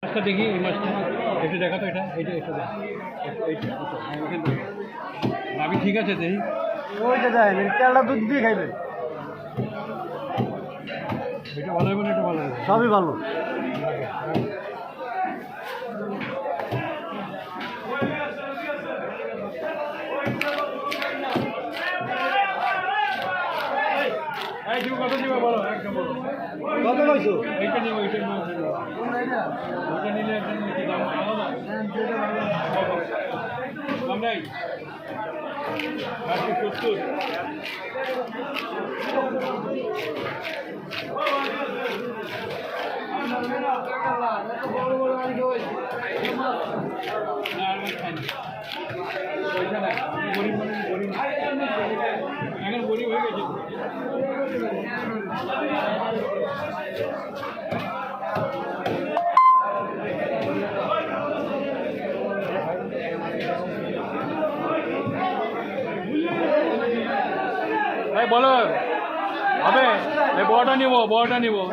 মাছটা দেখি, এই মাছটা একটু দেখা তো, এটা এইটা একটু দেখ, নাবি ঠিক আছে দেখি। ওইটা দেয় তেলটা দুধ দিয়ে খাইবে, এটা ভালো হবে না, এটা ভালো হবে, সবই ভালো। কত দিবা বলো, একদম বলো কত কইছো? এইটা নিবো, এইটা নিবো, ওইটা নিলে একদম দাম আলাদা দাম নাই 70। গরিব মানে গরিব, এখন গরিব হয়ে গেছে। বলো হবে, বড়টা নিবো, বড়টা নিবো।